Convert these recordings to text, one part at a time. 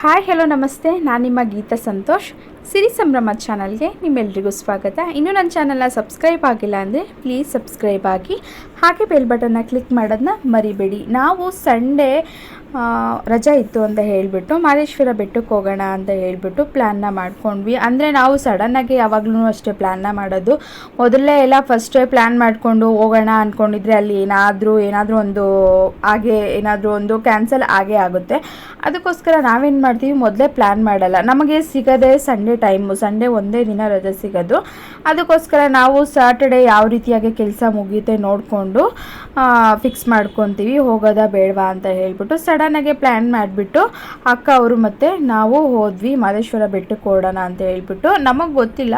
Hi hello ನಮಸ್ತೆ, ನಾನು ನಿಮ್ಮ ಗೀತಾ ಸಂತೋಷ್. ಸಿರಿ ಸಂಭ್ರಮ ಚಾನಲ್ಗೆ ನಿಮ್ಮೆಲ್ರಿಗೂ ಸ್ವಾಗತ. ಇನ್ನೂ ನನ್ನ ಚಾನಲ್ನ ಸಬ್ಸ್ಕ್ರೈಬ್ ಆಗಿಲ್ಲ ಅಂದರೆ ಪ್ಲೀಸ್ ಸಬ್ಸ್ಕ್ರೈಬ್ ಆಗಿ, ಹಾಗೆ ಬೆಲ್ ಬಟನ್ನ ಕ್ಲಿಕ್ ಮಾಡೋದನ್ನ ಮರಿಬೇಡಿ. ನಾವು ಸಂಡೇ ರಜಾ ಇತ್ತು ಅಂತ ಹೇಳಿಬಿಟ್ಟು ಮಾದೇಶ್ವರ ಬೆಟ್ಟಕ್ಕೆ ಹೋಗೋಣ ಅಂತ ಹೇಳಿಬಿಟ್ಟು ಪ್ಲ್ಯಾನ್ನ ಮಾಡ್ಕೊಂಡ್ವಿ. ಅಂದರೆ ನಾವು ಸಡನ್ನಾಗಿ ಯಾವಾಗಲೂ ಅಷ್ಟೇ ಪ್ಲ್ಯಾನ್ನ ಮಾಡೋದು. ಮೊದಲೇ ಎಲ್ಲ ಫಸ್ಟೇ ಪ್ಲ್ಯಾನ್ ಮಾಡಿಕೊಂಡು ಹೋಗೋಣ ಅಂದ್ಕೊಂಡಿದ್ರೆ ಅಲ್ಲಿ ಏನಾದರೂ ಒಂದು ಏನಾದರೂ ಒಂದು ಕ್ಯಾನ್ಸಲ್ ಆಗೇ ಆಗುತ್ತೆ. ಅದಕ್ಕೋಸ್ಕರ ನಾವೇನು ಮಾಡ್ತೀವಿ, ಮೊದಲೇ ಪ್ಲ್ಯಾನ್ ಮಾಡಲ್ಲ. ನಮಗೆ ಸಿಗೋದೇ ಸಂಡೇ ಒಂದೇ ದಿನ ರಜೆ ಸಿಗೋದು. ಅದಕ್ಕೋಸ್ಕರ ನಾವು ಸಾಟರ್ಡೆ ಯಾವ ರೀತಿಯಾಗಿ ಕೆಲಸ ಮುಗಿಯುತ್ತೆ ನೋಡಿಕೊಂಡು ಫಿಕ್ಸ್ ಮಾಡ್ಕೊತೀವಿ, ಹೋಗೋದಾ ಬೇಡವಾ ಅಂತ ಹೇಳ್ಬಿಟ್ಟು. ಸಡನ್ನಾಗೆ ಪ್ಲ್ಯಾನ್ ಮಾಡಿಬಿಟ್ಟು ಅಕ್ಕ ಅವರು ಮತ್ತು ನಾವು ಹೋದ್ವಿ ಮಾದೇಶ್ವರ ಬೆಟ್ಟಕ್ಕೆ ಹೊರಡೋಣ ಅಂತ ಹೇಳ್ಬಿಟ್ಟು. ನಮಗೆ ಗೊತ್ತಿಲ್ಲ,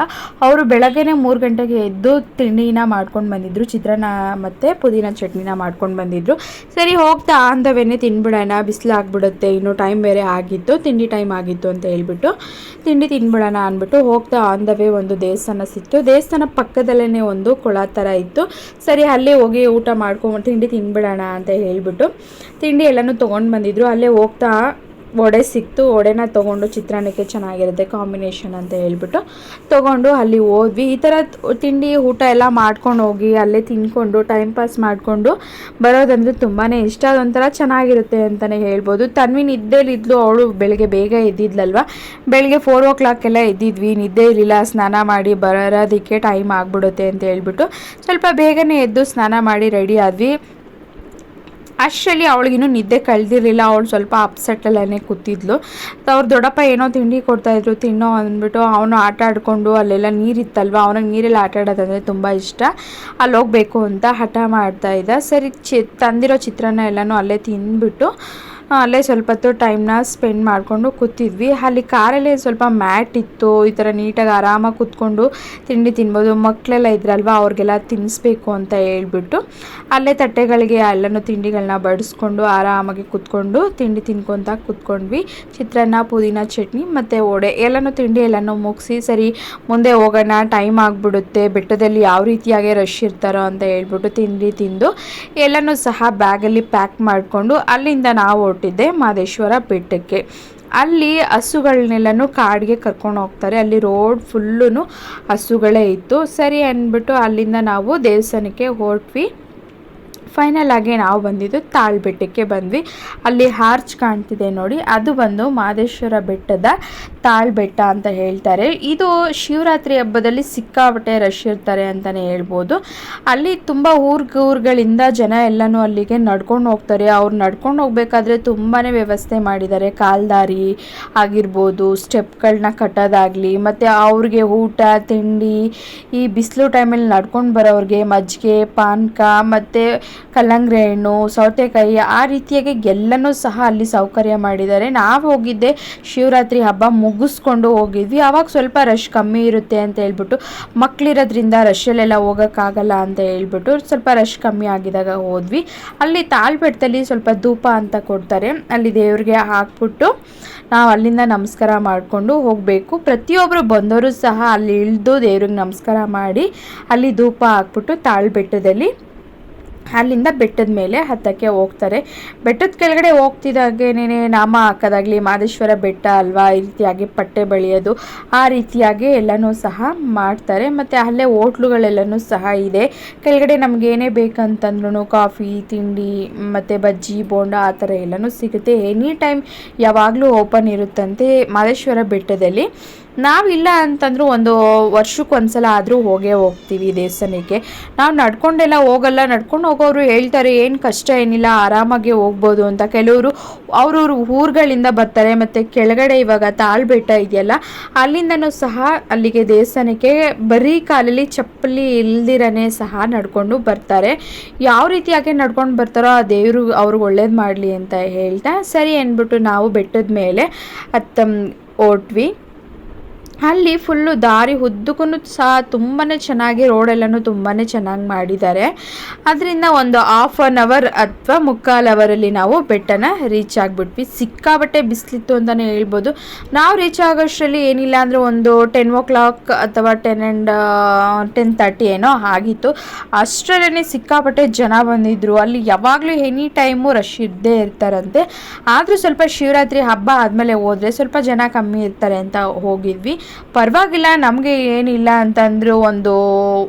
ಅವರು ಬೆಳಗ್ಗೆನೇ 3 ಗಂಟೆಗೆ ಎದ್ದು ತಿಂಡಿನ ಮಾಡ್ಕೊಂಡು ಬಂದಿದ್ದರು, ಚಿತ್ರಾನ್ನ ಮತ್ತು ಪುದೀನ ಚಟ್ನಿನ ಮಾಡ್ಕೊಂಡು ಬಂದಿದ್ದರು. ಸರಿ ಹೋಗ್ತಾ ಆಂದವೇನೆ ತಿನ್ಬಿಡೋಣ, ಬಿಸಿಲಾಗ್ಬಿಡುತ್ತೆ, ಇನ್ನು ಟೈಮ್ ಬೇರೆ ಆಗಿತ್ತು, ತಿಂಡಿ ಟೈಮ್ ಆಗಿತ್ತು ಅಂತ ಹೇಳ್ಬಿಟ್ಟು ತಿಂಡಿ ತಿನ್ಬಿಡೋಣ ಅಂದ್ಬಿಟ್ಟು ಹೋಗ್ತಾ ಆಂದವೇ ಒಂದು ದೇವಸ್ಥಾನ ಸಿಕ್ತು. ದೇವಸ್ಥಾನ ಪಕ್ಕದಲ್ಲೇ ಒಂದು ಕೊಳ ಥರ ಇತ್ತು. ಸರಿ ಅಲ್ಲೇ ಹೋಗಿ ಊಟ ಮಾಡ್ಕೊಂಡು ತಿಂಡಿ ತಿನ್ಬಿಡೋಣ ಅಂತ ಹೇಳ್ಬಿಟ್ಟು ತಿಂಡಿ ಎಲ್ಲನೂ ತೊಗೊಂಡು ಬಂದಿದ್ರು. ಅಲ್ಲೇ ಹೋಗ್ತಾ ವಡೆ ಸಿಕ್ತು, ವಡೆನ ತೊಗೊಂಡು ಚಿತ್ರಾನ್ನಕ್ಕೆ ಚೆನ್ನಾಗಿರುತ್ತೆ ಕಾಂಬಿನೇಷನ್ ಅಂತ ಹೇಳ್ಬಿಟ್ಟು ತೊಗೊಂಡು ಅಲ್ಲಿ ಹೋದ್ವಿ. ಈ ಥರ ತಿಂಡಿ ಊಟ ಎಲ್ಲ ಮಾಡ್ಕೊಂಡು ಹೋಗಿ ಅಲ್ಲೇ ತಿನ್ಕೊಂಡು ಟೈಮ್ ಪಾಸ್ ಮಾಡಿಕೊಂಡು ಬರೋದಂದರೆ ತುಂಬಾ ಇಷ್ಟ. ಅದೊಂಥರ ಚೆನ್ನಾಗಿರುತ್ತೆ ಅಂತಲೇ ಹೇಳ್ಬೋದು. ತನ್ವಿ ನಿದ್ದೆಲಿದ್ಲು, ಅವಳು ಬೆಳಗ್ಗೆ ಬೇಗ ಎದ್ದಿದ್ಲಲ್ವ, ಬೆಳಗ್ಗೆ 4 o'clock ಎಲ್ಲ ಎದ್ದಿದ್ವಿ. ನಿದ್ದೆ ಇರಲಿಲ್ಲ, ಸ್ನಾನ ಮಾಡಿ ಬರೋದಕ್ಕೆ ಟೈಮ್ ಆಗಿಬಿಡುತ್ತೆ ಅಂತ ಹೇಳ್ಬಿಟ್ಟು ಸ್ವಲ್ಪ ಬೇಗನೆ ಎದ್ದು ಸ್ನಾನ ಮಾಡಿ ರೆಡಿ ಆದ್ವಿ. ಅಷ್ಟರಲ್ಲಿ ಅವಳಿಗಿನ್ನೂ ನಿದ್ದೆ ಕಳೆದಿರಲಿಲ್ಲ, ಅವಳು ಸ್ವಲ್ಪ ಅಪ್ಸೆಟ್ಟಲ್ಲೇ ಕೂತಿದ್ಲು. ಅವ್ರ ದೊಡ್ಡಪ್ಪ ಏನೋ ತಿಂಡಿ ಕೊಡ್ತಾಯಿದ್ರು, ತಿನ್ನೋ ಅಂದ್ಬಿಟ್ಟು ಅವನು ಆಟ ಆಡಿಕೊಂಡು, ಅಲ್ಲೆಲ್ಲ ನೀರಿತ್ತಲ್ವ, ಅವನಿಗೆ ನೀರೆಲ್ಲ ಆಟ ಆಡೋದಂದರೆ ತುಂಬ ಇಷ್ಟ. ಅಲ್ಲಿ ಹೋಗಬೇಕು ಅಂತ ಹಠ ಮಾಡ್ತಾಯಿದ್ದ. ಸರಿ ತಂದಿರೋ ಚಿತ್ರಾನ್ನ ಎಲ್ಲನೂ ಅಲ್ಲೇ ತಿಂದ್ಬಿಟ್ಟು ಅಲ್ಲೇ ಸ್ವಲ್ಪ ಹೊತ್ತು ಟೈಮ್ನ ಸ್ಪೆಂಡ್ ಮಾಡಿಕೊಂಡು ಕೂತಿದ್ವಿ. ಅಲ್ಲಿ ಕಾರಲ್ಲೇ ಸ್ವಲ್ಪ ಮ್ಯಾಟ್ ಇತ್ತು, ಈ ಥರ ನೀಟಾಗಿ ಆರಾಮಾಗಿ ಕೂತ್ಕೊಂಡು ತಿಂಡಿ ತಿನ್ಬೋದು. ಮಕ್ಕಳೆಲ್ಲ ಇದ್ರಲ್ವ, ಅವ್ರಿಗೆಲ್ಲ ತಿನ್ನಿಸ್ಬೇಕು ಅಂತ ಹೇಳ್ಬಿಟ್ಟು ಅಲ್ಲೇ ತಟ್ಟೆಗಳಿಗೆ ಎಲ್ಲನೂ ತಿಂಡಿಗಳನ್ನ ಬಡಿಸ್ಕೊಂಡು ಆರಾಮಾಗಿ ಕೂತ್ಕೊಂಡು ತಿಂಡಿ ತಿನ್ಕೊತ ಕೂತ್ಕೊಂಡ್ವಿ. ಚಿತ್ರಾನ್ನ, ಪುದೀನ ಚಟ್ನಿ ಮತ್ತು ವಡೆ ಎಲ್ಲನೂ ತಿಂಡಿ ಎಲ್ಲನೂ ಮುಗಿಸಿ ಸರಿ ಮುಂದೆ ಹೋಗೋಣ, ಟೈಮ್ ಆಗಿಬಿಡುತ್ತೆ, ಬೆಟ್ಟದಲ್ಲಿ ಯಾವ ರೀತಿಯಾಗಿ ರಶ್ ಇರ್ತಾರೋ ಅಂತ ಹೇಳ್ಬಿಟ್ಟು ತಿಂಡಿ ತಿಂದು ಎಲ್ಲನೂ ಸಹ ಬ್ಯಾಗಲ್ಲಿ ಪ್ಯಾಕ್ ಮಾಡಿಕೊಂಡು ಅಲ್ಲಿಂದ ನಾವು ಹೊರಟಿದ್ದೆ ಮಾದೇಶ್ವರ ಬೆಟ್ಟಕ್ಕೆ. ಅಲ್ಲಿ ಹಸುಗಳನ್ನೆಲ್ಲನೂ ಕಾಡಿಗೆ ಕರ್ಕೊಂಡು ಹೋಗ್ತಾರೆ. ಅಲ್ಲಿ ರೋಡ್ ಫುಲ್ಲೂ ಹಸುಗಳೇ ಇತ್ತು. ಸರಿ ಅಂದ್ಬಿಟ್ಟು ಅಲ್ಲಿಂದ ನಾವು ದೇವಸ್ಥಾನಕ್ಕೆ ಹೊರಟ್ವಿ. ಫೈನಲ್ ಆಗಿ ನಾವು ಬಂದಿದ್ದು ತಾಳ್ಬೆಟ್ಟಕ್ಕೆ ಬಂದ್ವಿ. ಅಲ್ಲಿ ಆರ್ಚ್ ಕಾಣ್ತಿದೆ ನೋಡಿ, ಅದು ಬಂದು ಮಾದೇಶ್ವರ ಬೆಟ್ಟದ ತಾಳ್ಬೆಟ್ಟ ಅಂತ ಹೇಳ್ತಾರೆ. ಇದು ಶಿವರಾತ್ರಿ ಹಬ್ಬದಲ್ಲಿ ಸಿಕ್ಕಾಪಟ್ಟೆ ರಶ್ ಇರ್ತಾರೆ ಅಂತಲೇ ಹೇಳ್ಬೋದು. ಅಲ್ಲಿ ತುಂಬ ಊರುಗಳಿಂದ ಜನ ಎಲ್ಲನೂ ಅಲ್ಲಿಗೆ ನಡ್ಕೊಂಡು ಹೋಗ್ತಾರೆ. ಅವ್ರು ನಡ್ಕೊಂಡು ಹೋಗ್ಬೇಕಾದ್ರೆ ತುಂಬಾ ವ್ಯವಸ್ಥೆ ಮಾಡಿದ್ದಾರೆ. ಕಾಲ್ದಾರಿ ಆಗಿರ್ಬೋದು, ಸ್ಟೆಪ್ಗಳನ್ನ ಕಟ್ಟೋದಾಗಲಿ, ಮತ್ತು ಅವ್ರಿಗೆ ಊಟ ತಿಂಡಿ, ಈ ಬಿಸಿಲು ಟೈಮಲ್ಲಿ ನಡ್ಕೊಂಡು ಬರೋರಿಗೆ ಮಜ್ಜಿಗೆ, ಪಾನಕ ಮತ್ತು ಕಲ್ಲಂಗಡಿ ಹಣ್ಣು, ಸೌತೆಕಾಯಿ ಆ ರೀತಿಯಾಗಿ ಎಲ್ಲನೂ ಸಹ ಅಲ್ಲಿ ಸೌಕರ್ಯ ಮಾಡಿದ್ದಾರೆ. ನಾವು ಹೋಗಿದ್ದೆ ಶಿವರಾತ್ರಿ ಹಬ್ಬ ಮುಗಿಸ್ಕೊಂಡು ಹೋಗಿದ್ವಿ. ಆವಾಗ ಸ್ವಲ್ಪ ರಶ್ ಕಮ್ಮಿ ಇರುತ್ತೆ ಅಂತ ಹೇಳ್ಬಿಟ್ಟು, ಮಕ್ಕಳಿರೋದ್ರಿಂದ ರಶಲ್ಲೆಲ್ಲ ಹೋಗೋಕ್ಕಾಗಲ್ಲ ಅಂತ ಹೇಳ್ಬಿಟ್ಟು ಸ್ವಲ್ಪ ರಶ್ ಕಮ್ಮಿ ಆಗಿದಾಗ ಹೋದ್ವಿ. ಅಲ್ಲಿ ತಾಳ್ಬೆಟ್ಟದಲ್ಲಿ ಸ್ವಲ್ಪ ಧೂಪ ಅಂತ ಕೊಡ್ತಾರೆ, ಅಲ್ಲಿ ದೇವ್ರಿಗೆ ಹಾಕ್ಬಿಟ್ಟು ನಾವು ಅಲ್ಲಿಂದ ನಮಸ್ಕಾರ ಮಾಡಿಕೊಂಡು ಹೋಗಬೇಕು. ಪ್ರತಿಯೊಬ್ಬರು ಬಂದವರು ಸಹ ಅಲ್ಲಿ ಇಳಿದು ದೇವ್ರಿಗೆ ನಮಸ್ಕಾರ ಮಾಡಿ ಅಲ್ಲಿ ಧೂಪ ಹಾಕ್ಬಿಟ್ಟು ತಾಳ್ಬೆಟ್ಟದಲ್ಲಿ ಅಲ್ಲಿಂದ ಬೆಟ್ಟದ ಮೇಲೆ ಹತ್ತಕ್ಕೆ ಹೋಗ್ತಾರೆ. ಬೆಟ್ಟದ ಕೆಳಗಡೆ ಹೋಗ್ತಿದ್ದಾಗೇನೆ ನಾಮ ಹಾಕೋದಾಗಲಿ, ಮಾದೇಶ್ವರ ಬೆಟ್ಟ ಅಲ್ವಾ, ಈ ರೀತಿಯಾಗಿ ಪಟ್ಟೆ ಬಳಿಯೋದು ಆ ರೀತಿಯಾಗಿ ಎಲ್ಲನೂ ಸಹ ಮಾಡ್ತಾರೆ. ಮತ್ತು ಅಲ್ಲೇ ಹೋಟ್ಲುಗಳೆಲ್ಲನೂ ಸಹ ಇದೆ. ಕೆಳಗಡೆ ನಮಗೇನೇ ಬೇಕಂತಂದ್ರೂ ಕಾಫಿ, ತಿಂಡಿ ಮತ್ತು ಬಜ್ಜಿ, ಬೋಂಡ ಆ ಥರ ಎಲ್ಲನೂ ಸಿಗುತ್ತೆ. ಎನಿ ಟೈಮ್ ಯಾವಾಗಲೂ ಓಪನ್ ಇರುತ್ತಂತೆ ಮಾದೇಶ್ವರ ಬೆಟ್ಟದಲ್ಲಿ. ನಾವಿಲ್ಲ ಅಂತಂದರೂ ಒಂದು ವರ್ಷಕ್ಕೆ ಒಂದ್ಸಲ ಆದರೂ ಹೋಗ್ತೀವಿ ದೇವಸ್ಥಾನಕ್ಕೆ. ನಾವು ನಡ್ಕೊಂಡೆಲ್ಲ ಹೋಗಲ್ಲ, ನಡ್ಕೊಂಡು ಹೋಗೋರು ಹೇಳ್ತಾರೆ ಏನು ಕಷ್ಟ ಏನಿಲ್ಲ, ಆರಾಮಾಗಿ ಹೋಗ್ಬೋದು ಅಂತ. ಕೆಲವರು ಅವ್ರವ್ರ ಊರುಗಳಿಂದ ಬರ್ತಾರೆ. ಮತ್ತು ಕೆಳಗಡೆ ಇವಾಗ ತಾಳ್ಬೆಟ್ಟ ಇದೆಯಲ್ಲ, ಅಲ್ಲಿಂದನೂ ಸಹ ಅಲ್ಲಿಗೆ ದೇವಸ್ಥಾನಕ್ಕೆ ಬರೀ ಕಾಲಲ್ಲಿ ಚಪ್ಪಲಿ ಇಲ್ದಿರನೇ ಸಹ ನಡ್ಕೊಂಡು ಬರ್ತಾರೆ. ಯಾವ ರೀತಿಯಾಗಿ ನಡ್ಕೊಂಡು ಬರ್ತಾರೋ ಆ ದೇವರು ಅವ್ರಿಗೆ ಒಳ್ಳೇದು ಮಾಡಲಿ ಅಂತ ಹೇಳ್ತಾ ಸರಿ ಅಂದ್ಬಿಟ್ಟು ನಾವು ಬೆಟ್ಟದ ಮೇಲೆ ಹೊರಟ್ವಿ. ಅಲ್ಲಿ ಫುಲ್ಲು ದಾರಿ ಉದ್ದಕ್ಕೂ ಸಹ ತುಂಬಾ ಚೆನ್ನಾಗಿ ರೋಡೆಲ್ಲನೂ ತುಂಬಾ ಚೆನ್ನಾಗಿ ಮಾಡಿದ್ದಾರೆ. ಅದರಿಂದ ಒಂದು 1/2 ಅಥವಾ 3/4 ಅವರಲ್ಲಿ ನಾವು ಬೆಟ್ಟನ ರೀಚ್ ಆಗಿಬಿಟ್ವಿ. ಸಿಕ್ಕಾಬಟ್ಟೆ ಬಿಸಿಲಿತ್ತು ಅಂತಲೇ ಹೇಳ್ಬೋದು. ನಾವು ರೀಚ್ ಆಗೋಷ್ಟರಲ್ಲಿ ಏನಿಲ್ಲ ಅಂದರೆ ಒಂದು 10 o'clock ಅಥವಾ 10:30 ಏನೋ ಆಗಿತ್ತು. ಅಷ್ಟರಲ್ಲೇ ಸಿಕ್ಕಾಪಟ್ಟೆ ಜನ ಬಂದಿದ್ದರು. ಅಲ್ಲಿ ಯಾವಾಗಲೂ ಎನಿ ಟೈಮು ರಶ್ ಇದ್ದೇ ಇರ್ತಾರಂತೆ. ಆದರೂ ಸ್ವಲ್ಪ ಶಿವರಾತ್ರಿ ಹಬ್ಬ ಆದಮೇಲೆ ಹೋದರೆ ಸ್ವಲ್ಪ ಜನ ಕಮ್ಮಿ ಇರ್ತಾರೆ ಅಂತ ಹೋಗಿದ್ವಿ. ಪರವಾಗಿಲ್ಲ, ನಮಗೆ ಏನಿಲ್ಲ ಅಂತಂದರೂ ಒಂದು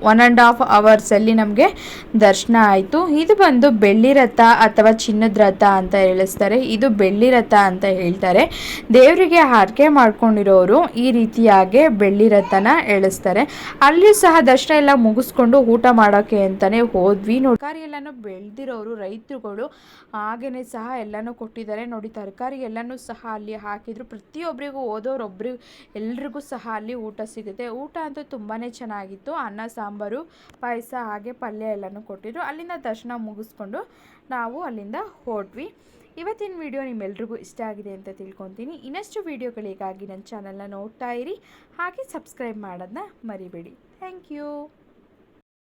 1.5 hours ನಮಗೆ ದರ್ಶನ ಆಯಿತು. ಇದು ಬಂದು ಬೆಳ್ಳಿ ರಥ ಅಥವಾ ಚಿನ್ನದ ರಥ ಅಂತ ಹೇಳಿಸ್ತಾರೆ. ಇದು ಬೆಳ್ಳಿ ರಥ ಅಂತ ಹೇಳ್ತಾರೆ. ದೇವರಿಗೆ ಹರಕೆ ಮಾಡ್ಕೊಂಡಿರೋರು ಈ ರೀತಿಯಾಗಿ ಬೆಳ್ಳಿ ರಥನ ಎಳಿಸ್ತಾರೆ. ಅಲ್ಲಿಯೂ ಸಹ ದರ್ಶನ ಎಲ್ಲ ಮುಗಿಸ್ಕೊಂಡು ಊಟ ಮಾಡೋಕ್ಕೆ ಅಂತಲೇ ಹೋದ್ವಿ. ತರಕಾರಿ ಎಲ್ಲನೂ ಬೆಳೆದಿರೋರು ರೈತರುಗಳು ಹಾಗೆಯೇ ಸಹ ಎಲ್ಲನೂ ಕೊಟ್ಟಿದ್ದಾರೆ ನೋಡಿ. ತರಕಾರಿ ಎಲ್ಲನೂ ಸಹ ಅಲ್ಲಿ ಹಾಕಿದ್ರು. ಪ್ರತಿಯೊಬ್ಬರಿಗೂ ಓದೋರೊಬ್ಬರು ಎಲ್ರಿಗೂ ಸಹ ಅಲ್ಲಿ ಊಟ ಸಿಗುತ್ತೆ. ಊಟ ಅಂತೂ ತುಂಬಾ ಚೆನ್ನಾಗಿತ್ತು. ಅನ್ನ ಸಾಂಬಾರು ಪಾಯಸ ಹಾಗೆ ಪಲ್ಯ ಎಲ್ಲನೂ ಕೊಟ್ಟಿದ್ರು. ಅಲ್ಲಿಂದ ದರ್ಶನ ಮುಗಿಸ್ಕೊಂಡು ನಾವು ಅಲ್ಲಿಂದ ಹೊರಟ್ವಿ. ಇವತ್ತಿನ ವಿಡಿಯೋ ನಿಮ್ಮೆಲ್ರಿಗೂ ಇಷ್ಟ ಆಗಿದೆ ಅಂತ ತಿಳ್ಕೊತೀನಿ. ಇನ್ನಷ್ಟು ವಿಡಿಯೋಗಳಿಗಾಗಿ ನನ್ನ ಚಾನಲ್ನ ನೋಡ್ತಾ ಇರಿ. ಹಾಗೆ ಸಬ್ಸ್ಕ್ರೈಬ್ ಮಾಡೋದನ್ನ ಮರಿಬೇಡಿ. Thank you.